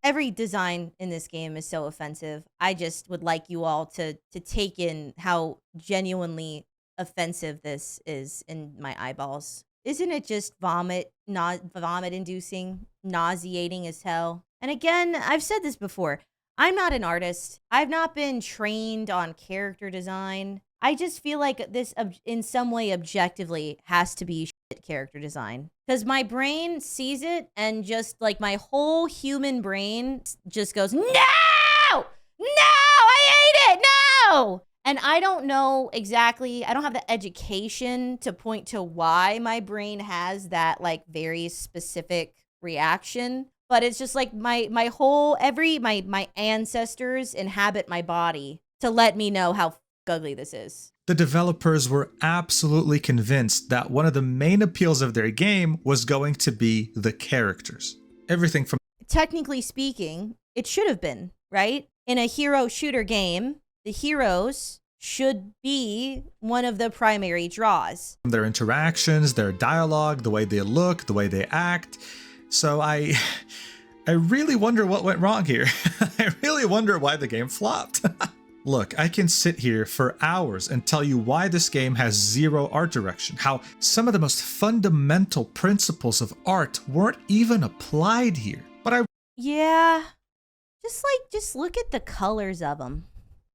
Every design in this game is so offensive. I just would like you all to take in how genuinely offensive this is in my eyeballs. Isn't it just vomit-inducing, nauseating as hell? And again, I've said this before. I'm not an artist. I've not been trained on character design. I just feel like this, in some way, objectively, has to be shit character design. Because my brain sees it, and just like my whole human brain just goes, no! No! I hate it! No! And I don't know exactly, I don't have the education to point to why my brain has that like very specific reaction. But it's just like my ancestors inhabit my body to let me know how ugly this is. The developers were absolutely convinced that one of the main appeals of their game was going to be the characters. Everything from... Technically speaking, it should have been, right? In a hero shooter game, the heroes should be one of the primary draws. Their interactions, their dialogue, the way they look, the way they act. So I really wonder what went wrong here. I really wonder why the game flopped. Look, I can sit here for hours and tell you why this game has zero art direction, how some of the most fundamental principles of art weren't even applied here. But Yeah. Just look at the colors of them.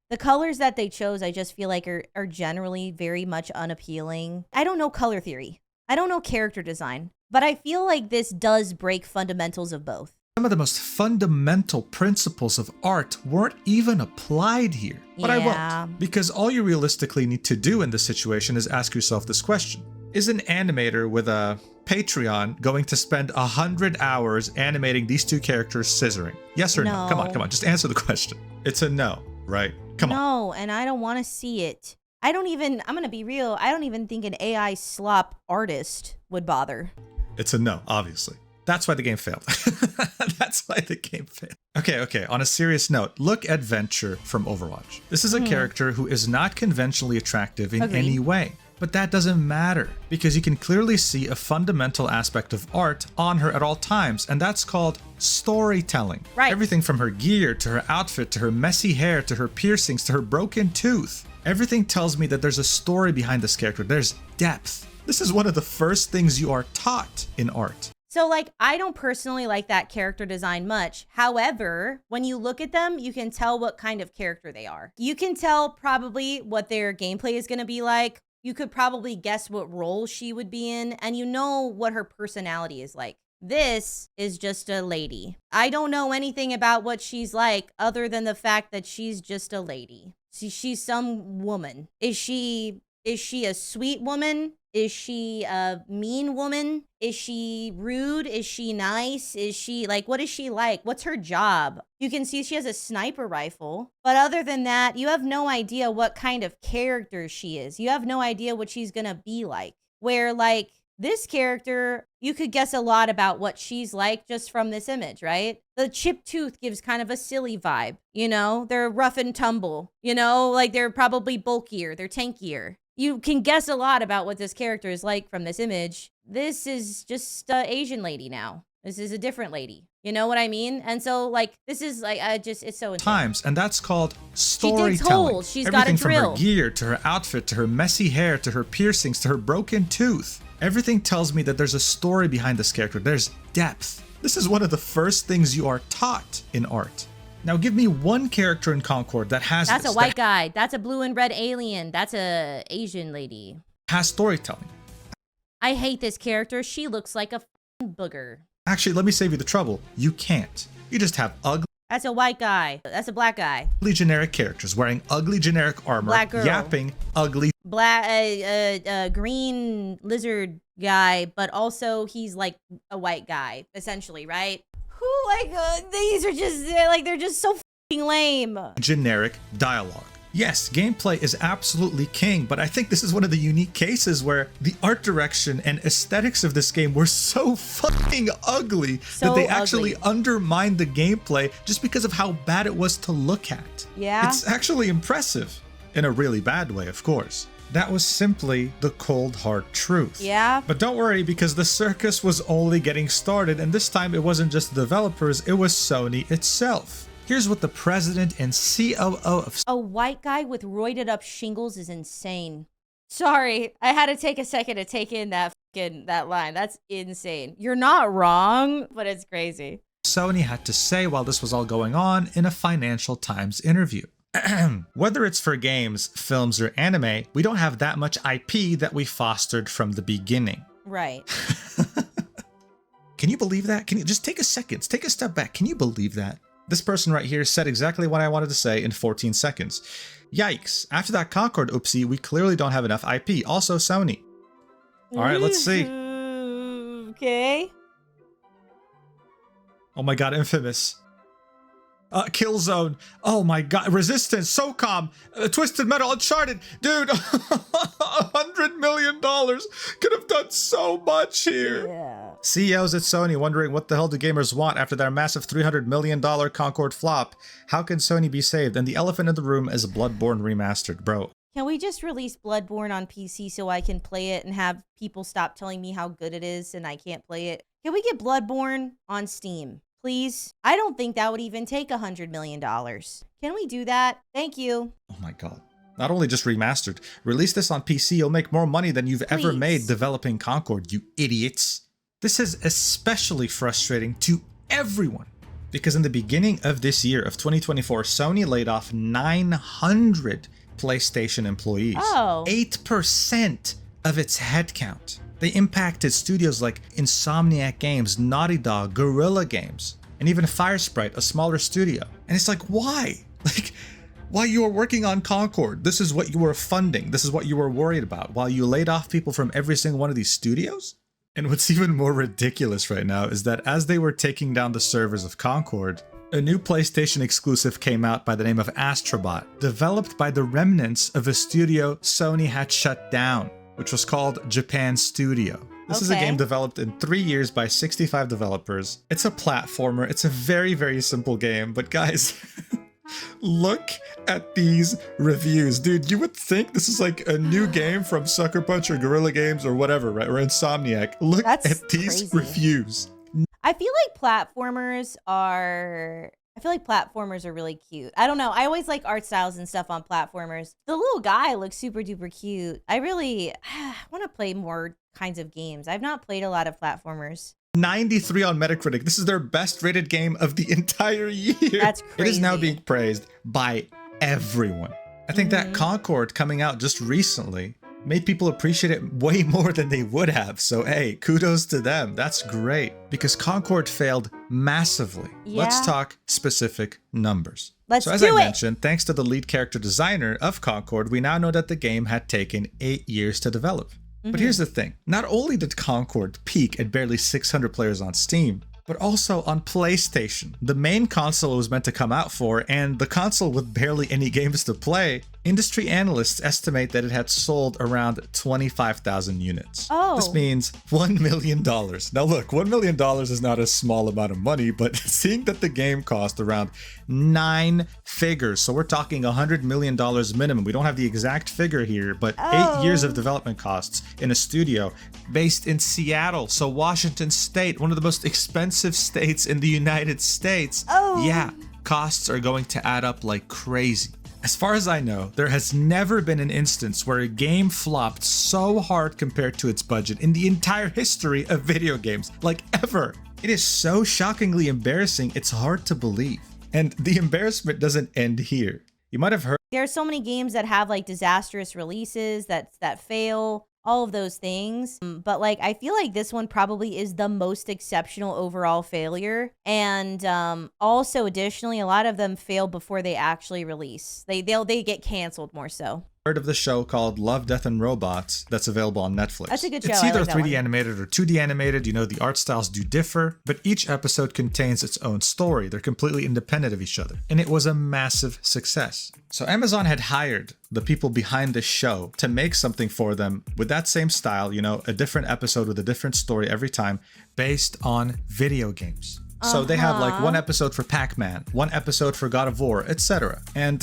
The colors that they chose, I just feel like are generally very much unappealing. I don't know color theory. I don't know character design, but I feel like this does break fundamentals of both. Some of the most fundamental principles of art weren't even applied here. But I won't, because all you realistically need to do in this situation is ask yourself this question. Is an animator with a Patreon going to spend 100 hours animating these two characters scissoring? Yes or no? Come on, just answer the question. It's a no, right? Come on. No, and I don't want to see it. I'm going to be real, I don't even think an AI slop artist would bother. It's a no, obviously. That's why the game failed. That's why the game failed. Okay, on a serious note, look at Venture from Overwatch. This is a character who is not conventionally attractive in any way. But that doesn't matter, because you can clearly see a fundamental aspect of art on her at all times, and that's called storytelling. Right. Everything from her gear, to her outfit, to her messy hair, to her piercings, to her broken tooth. Everything tells me that there's a story behind this character. There's depth. This is one of the first things you are taught in art. So, I don't personally like that character design much. However, when you look at them, you can tell what kind of character they are. You can tell probably what their gameplay is going to be like. You could probably guess what role she would be in, and you know what her personality is like. This is just a lady. I don't know anything about what she's like other than the fact that she's just a lady. She's some woman. Is she a sweet woman? Is she a mean woman? Is she rude? Is she nice? Is she what is she like? What's her job? You can see she has a sniper rifle. But other than that, you have no idea what kind of character she is. You have no idea what she's gonna be like. Where this character, you could guess a lot about what she's like just from this image, right? The chipped tooth gives kind of a silly vibe. They're rough and tumble. They're probably bulkier. They're tankier. You can guess a lot about what this character is like from this image. This is just an Asian lady now. This is a different lady. You know what I mean? And so, this is it's so intense. Times, and that's called storytelling. She digs holes. She's got a drill. Everything from her gear, to her outfit, to her messy hair, to her piercings, to her broken tooth. Everything tells me that there's a story behind this character. There's depth. This is one of the first things you are taught in art. Now give me one character in Concord that has That's a white guy. That's a blue and red alien. That's a Asian lady. Has storytelling. I hate this character. She looks like a f***ing booger. Actually, let me save you the trouble. You can't. You just have ugly. That's a white guy. That's a black guy. Ugly generic characters wearing ugly generic armor. Black girl. Yapping ugly. Black, green lizard guy, but also he's like a white guy, essentially, right? These are just they're just so f***ing lame. Generic dialogue. Yes, gameplay is absolutely king, but I think this is one of the unique cases where the art direction and aesthetics of this game were so fucking ugly that they actually undermined the gameplay just because of how bad it was to look at. Yeah. It's actually impressive. In a really bad way, of course. That was simply the cold hard truth. Yeah. But don't worry, because the circus was only getting started, and this time it wasn't just the developers, it was Sony itself. Here's what the president and COO of... A white guy with roided up shingles is insane. Sorry, I had to take a second to take in that line. That's insane. You're not wrong, but it's crazy. Sony had to say while this was all going on in a Financial Times interview. Whether it's for games, films, or anime, we don't have that much IP that we fostered from the beginning. Right. Can you believe that? Can you just take a second, take a step back? Can you believe that? This person right here said exactly what I wanted to say in 14 seconds. Yikes. After that Concord oopsie, we clearly don't have enough IP. Also Sony. All right, let's see. Okay. Oh my god, Infamous. Killzone. Oh my god. Resistance. SOCOM. Twisted Metal. Uncharted. Dude, $100 million. Could have done so much here. Yeah. CEOs at Sony wondering what the hell do gamers want after their massive $300 million Concord flop. How can Sony be saved? And the elephant in the room is Bloodborne Remastered, bro. Can we just release Bloodborne on PC so I can play it and have people stop telling me how good it is and I can't play it? Can we get Bloodborne on Steam? please. I don't think that would even take $100 million. Can we do that? Thank you. Oh my God. Not only just remastered, release this on PC, you'll make more money than you've ever made developing Concord, you idiots. This is especially frustrating to everyone, because in the beginning of this year of 2024, Sony laid off 900 PlayStation employees. 8% of its headcount. They impacted studios like Insomniac Games, Naughty Dog, Guerrilla Games, and even Firesprite, a smaller studio. And it's like, why? Like, while you were working on Concord, this is what you were funding. This is what you were worried about while you laid off people from every single one of these studios? And what's even more ridiculous right now is that as they were taking down the servers of Concord, a new PlayStation exclusive came out by the name of Astrobot, developed by the remnants of a studio Sony had shut down, which was called Japan Studio. This is a game developed in 3 years by 65 developers. It's a platformer. It's a very, very simple game. But guys, look at these reviews. Dude, you would think this is like a new game from Sucker Punch or Guerrilla Games or whatever, right? Or Insomniac. Look at these reviews. I feel like platformers are really cute. I don't know. I always like art styles and stuff on platformers. The little guy looks super duper cute. I really want to play more kinds of games. I've not played a lot of platformers. 93 on Metacritic. This is their best rated game of the entire year. That's crazy. It is now being praised by everyone. I think that Concord coming out just recently made people appreciate it way more than they would have. So hey, kudos to them. That's great. Because Concord failed massively. Yeah. Let's talk specific numbers. So as I mentioned, thanks to the lead character designer of Concord, we now know that the game had taken 8 years to develop. But here's the thing. Not only did Concord peak at barely 600 players on Steam, but also on PlayStation, the main console it was meant to come out for, and the console with barely any games to play. Industry analysts estimate that it had sold around 25,000 units. This means $1 million. Now look, $1 million is not a small amount of money, but seeing that the game cost around 9 figures, so we're talking $100 million minimum. We don't have the exact figure here, but 8 years of development costs in a studio based in Seattle, so Washington State, one of the most expensive states in the United States. Yeah, costs are going to add up like crazy. As far as I know, there has never been an instance where a game flopped so hard compared to its budget in the entire history of video games, like ever. It is so shockingly embarrassing, it's hard to believe. And the embarrassment doesn't end here. You might have heard there are so many games that have like disastrous releases that fail, all of those things. But like, I feel like this one probably is the most exceptional overall failure. And also additionally, a lot of them fail before they actually release. They get canceled more so. Of the show called Love, Death, and Robots that's available on Netflix. That's a good show. It's either 3D animated or 2D animated. You know, the art styles do differ, but each episode contains its own story. They're completely independent of each other. And it was a massive success. So Amazon had hired the people behind the show to make something for them with that same style, you know, a different episode with a different story every time based on video games. So they have like one episode for Pac-Man, one episode for God of War, etc. And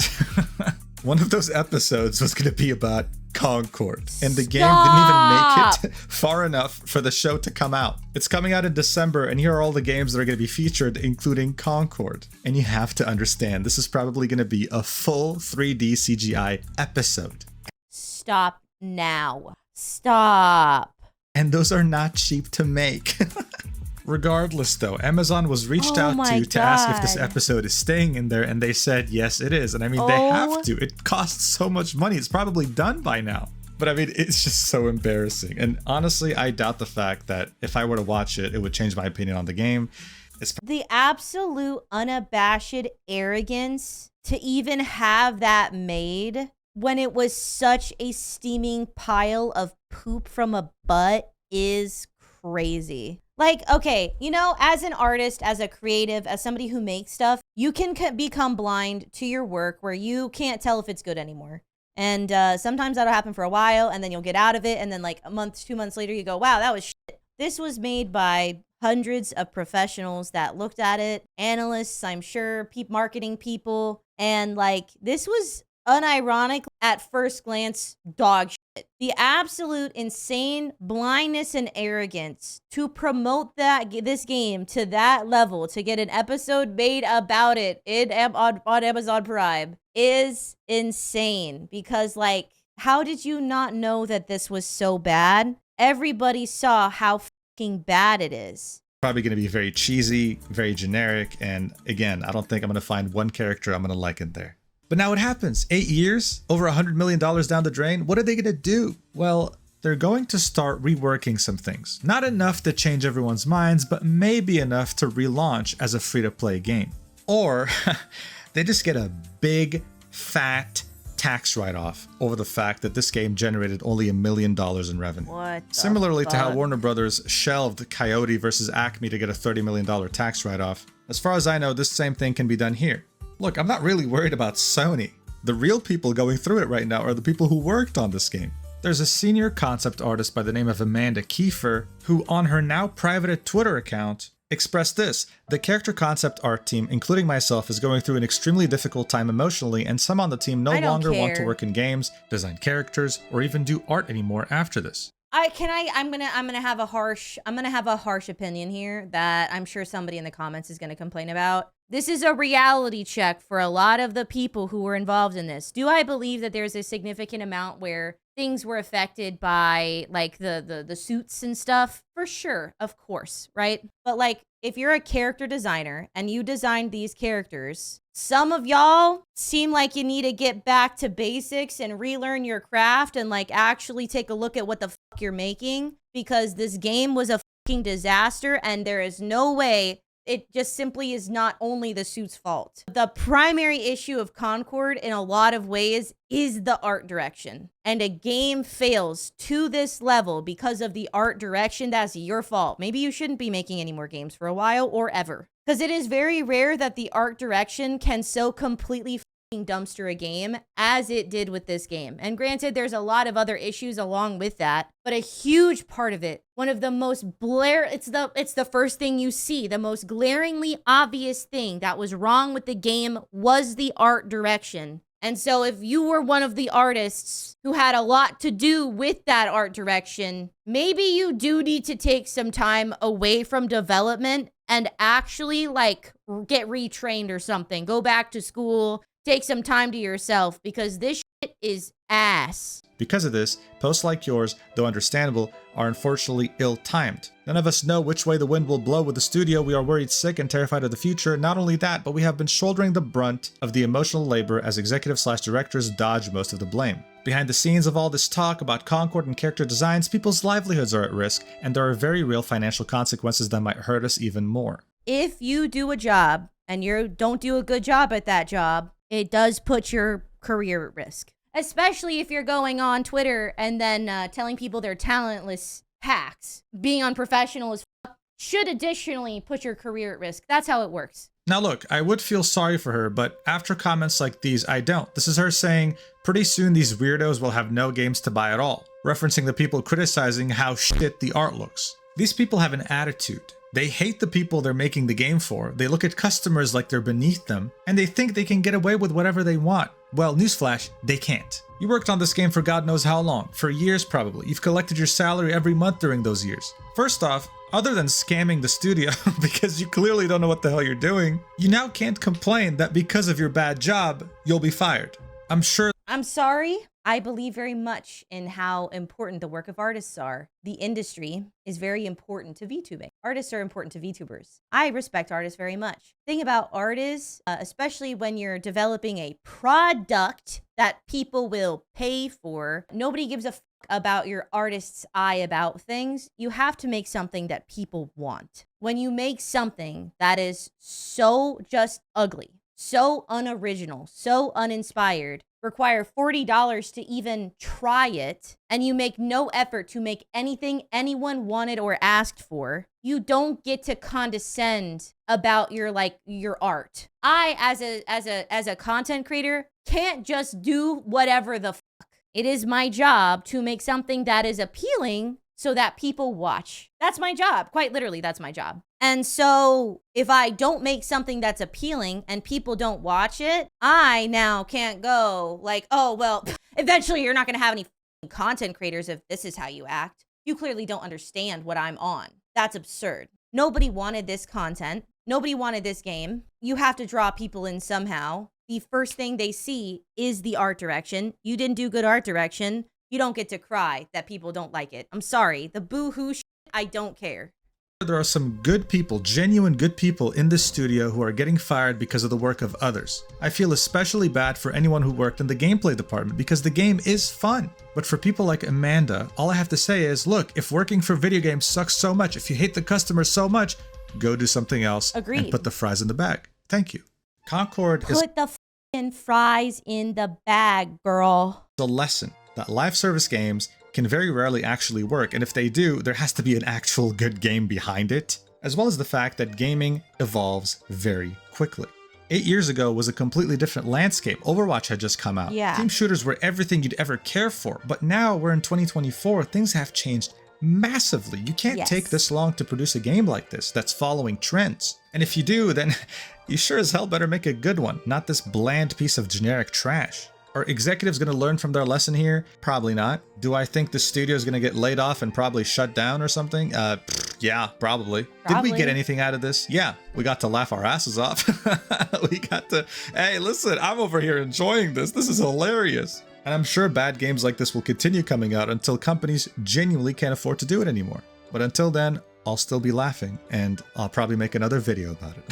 one of those episodes was going to be about Concord, and the game didn't even make it far enough for the show to come out. It's coming out in December, and here are all the games that are going to be featured, including Concord. And you have to understand, this is probably going to be a full 3D CGI episode. Stop now. Stop. And those are not cheap to make. Regardless, though, Amazon was reached out to ask if this episode is staying in there, and they said, yes, it is. And I mean, they have to. It costs so much money. It's probably done by now. But I mean, it's just so embarrassing. And honestly, I doubt the fact that if I were to watch it, it would change my opinion on the game. The absolute unabashed arrogance to even have that made when it was such a steaming pile of poop from a butt is crazy. Like, okay, you know, as an artist, as a creative, as somebody who makes stuff, you can become blind to your work where you can't tell if it's good anymore. And sometimes that'll happen for a while, and then you'll get out of it. And then like a month, 2 months later, you go, wow, that was shit. This was made by hundreds of professionals that looked at it, analysts, I'm sure, marketing people. And like, this was unironically, at first glance, dog shit. The absolute insane blindness and arrogance to promote this game to that level, to get an episode made about it on Amazon Prime is insane. Because, like, how did you not know that this was so bad? Everybody saw how fucking bad it is. Probably going to be very cheesy, very generic, and again, I don't think I'm going to find one character I'm going to like in there. But now it happens. 8 years, over $100 million down the drain. What are they going to do? Well, they're going to start reworking some things. Not enough to change everyone's minds, but maybe enough to relaunch as a free-to-play game. Or they just get a big, fat tax write-off over the fact that this game generated only $1 million in revenue. What? Similarly to how Warner Brothers shelved Coyote versus Acme to get a $30 million tax write-off, as far as I know, this same thing can be done here. Look, I'm not really worried about Sony. The real people going through it right now are the people who worked on this game. There's a senior concept artist by the name of Amanda Kiefer, who on her now private Twitter account expressed this: the character concept art team, including myself, is going through an extremely difficult time emotionally, and some on the team no longer want to work in games, design characters, or even do art anymore after this. I'm gonna have a harsh opinion here that I'm sure somebody in the comments is gonna complain about. This is a reality check for a lot of the people who were involved in this. Do I believe that there's a significant amount where things were affected by, like, the suits and stuff? For sure, of course, right? But, like, if you're a character designer and you designed these characters, some of y'all seem like you need to get back to basics and relearn your craft and, like, actually take a look at what the fuck you're making, because this game was a fucking disaster and there is no way. It just simply is not only the suit's fault. The primary issue of Concord in a lot of ways is the art direction. And a game fails to this level because of the art direction, that's your fault. Maybe you shouldn't be making any more games for a while or ever. Because it is very rare that the art direction can so completely dumpster a game as it did with this game. And granted, there's a lot of other issues along with that, but a huge part of it, one of the most it's the first thing you see, the most glaringly obvious thing that was wrong with the game was the art direction. And so if you were one of the artists who had a lot to do with that art direction, maybe you do need to take some time away from development and actually, like, get retrained or something. Go back to school, take some time to yourself, because this shit is ass. Because of this, posts like yours, though understandable, are unfortunately ill-timed. None of us know which way the wind will blow with the studio. We are worried sick and terrified of the future. Not only that, but we have been shouldering the brunt of the emotional labor as executive/directors dodge most of the blame. Behind the scenes of all this talk about Concord and character designs, people's livelihoods are at risk, and there are very real financial consequences that might hurt us even more. If you do a job and you don't do a good job at that job, it does put your career at risk. Especially if you're going on Twitter and then telling people they're talentless hacks. Being unprofessional as should additionally put your career at risk. That's how it works. Now look, I would feel sorry for her, but after comments like these, I don't. This is her saying, pretty soon these weirdos will have no games to buy at all, referencing the people criticizing how shit the art looks. These people have an attitude. They hate the people they're making the game for. They look at customers like they're beneath them, and they think they can get away with whatever they want. Well, newsflash, they can't. You worked on this game for God knows how long, for years probably. You've collected your salary every month during those years. First off, other than scamming the studio, because you clearly don't know what the hell you're doing, you now can't complain that because of your bad job, you'll be fired. I'm sorry. I believe very much in how important the work of artists are. The industry is very important to VTubing. Artists are important to VTubers. I respect artists very much. The thing about art is, especially when you're developing a product that people will pay for, nobody gives a fuck about your artist's eye about things. You have to make something that people want. When you make something that is so just ugly, so unoriginal, so uninspired, require $40 to even try it, and you make no effort to make anything anyone wanted or asked for, you don't get to condescend about your art. I, as a content creator, can't just do whatever the fuck. It is my job to make something that is appealing so that people watch. That's my job. Quite literally, that's my job. And so if I don't make something that's appealing and people don't watch it, I now can't go like, oh, well, eventually you're not going to have any content creators if this is how you act. You clearly don't understand what I'm on. That's absurd. Nobody wanted this content. Nobody wanted this game. You have to draw people in somehow. The first thing they see is the art direction. You didn't do good art direction. You don't get to cry that people don't like it. I'm sorry. The boo-hoo shit, I don't care. There are some good people, genuine good people in this studio who are getting fired because of the work of others. I feel especially bad for anyone who worked in the gameplay department because the game is fun. But for people like Amanda, all I have to say is, look, if working for video games sucks so much, if you hate the customers so much, go do something else. Agreed. And put the fries in the bag. Thank you. Concord is Put the f***ing fries in the bag, girl. a lesson that live service games can very rarely actually work, and if they do, there has to be an actual good game behind it, as well as the fact that gaming evolves very quickly. 8 years ago was a completely different landscape. Overwatch had just come out. Yeah. Team shooters were everything you'd ever care for, but now we're in 2024, things have changed massively. You can't take this long to produce a game like this that's following trends. And if you do, then you sure as hell better make a good one, not this bland piece of generic trash. Are executives going to learn from their lesson here? Probably not. Do I think the studio is going to get laid off and probably shut down or something? Yeah, probably. Did we get anything out of this? Yeah, we got to laugh our asses off. We got to, hey, listen, I'm over here enjoying this. This is hilarious. And I'm sure bad games like this will continue coming out until companies genuinely can't afford to do it anymore. But until then, I'll still be laughing, and I'll probably make another video about it.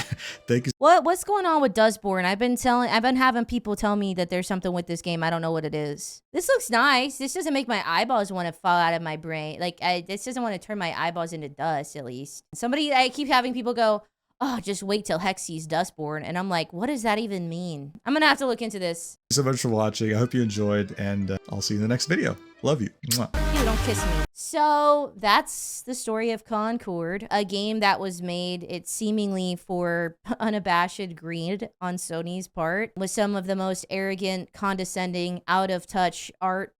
Thank you. What's going on with Dustborn? I've been having people tell me that there's something with this game. I don't know what it is. This looks nice. This doesn't make my eyeballs want to fall out of my brain. Like, this doesn't want to turn my eyeballs into dust, at least. I keep having people go, oh, just wait till Hex sees Dustborn. And I'm like, what does that even mean? I'm going to have to look into this. Thank you so much for watching. I hope you enjoyed, and I'll see you in the next video. Love you. Mwah. Ew, don't kiss me. So that's the story of Concord, a game that was made, it seemingly for unabashed greed on Sony's part, with some of the most arrogant, condescending, out of touch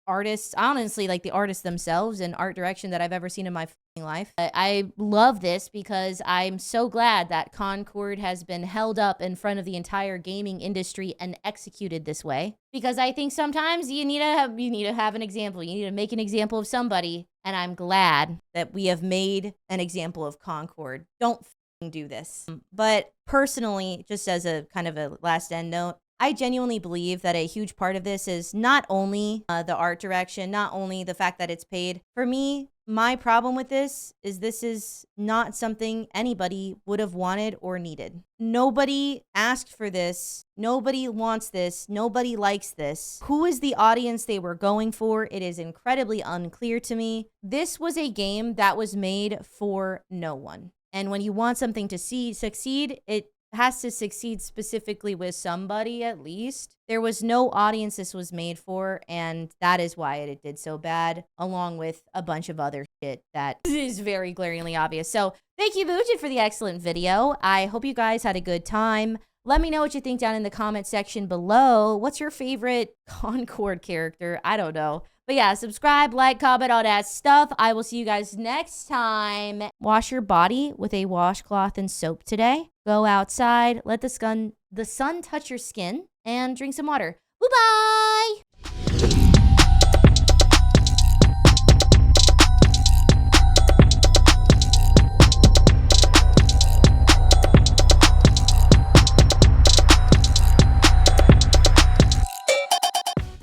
artists, honestly, like the artists themselves and art direction that I've ever seen in my life. I love this because I'm so glad that Concord has been held up in front of the entire gaming industry and executed this way. Because I think sometimes you need to have an example. You need to make an example of somebody. And I'm glad that we have made an example of Concord. Don't do this. But personally, just as a kind of a last end note, I genuinely believe that a huge part of this is not only the art direction, not only the fact that it's paid. For me, my problem with this is not something anybody would have wanted or needed. Nobody asked for this. Nobody wants this. Nobody likes this. Who is the audience they were going for? It is incredibly unclear to me. This was a game that was made for no one. And when you want something to succeed, it has to succeed specifically with somebody at least. There was no audience this was made for, and that is why it did so bad, along with a bunch of other shit that is very glaringly obvious. So thank you, Boojit, for the excellent video. I hope you guys had a good time. Let me know what you think down in the comment section below. What's your favorite Concord character? I don't know. But yeah, subscribe, like, comment, all that stuff. I will see you guys next time. Wash your body with a washcloth and soap today. Go outside, let the sun touch your skin, and drink some water. Bye-bye!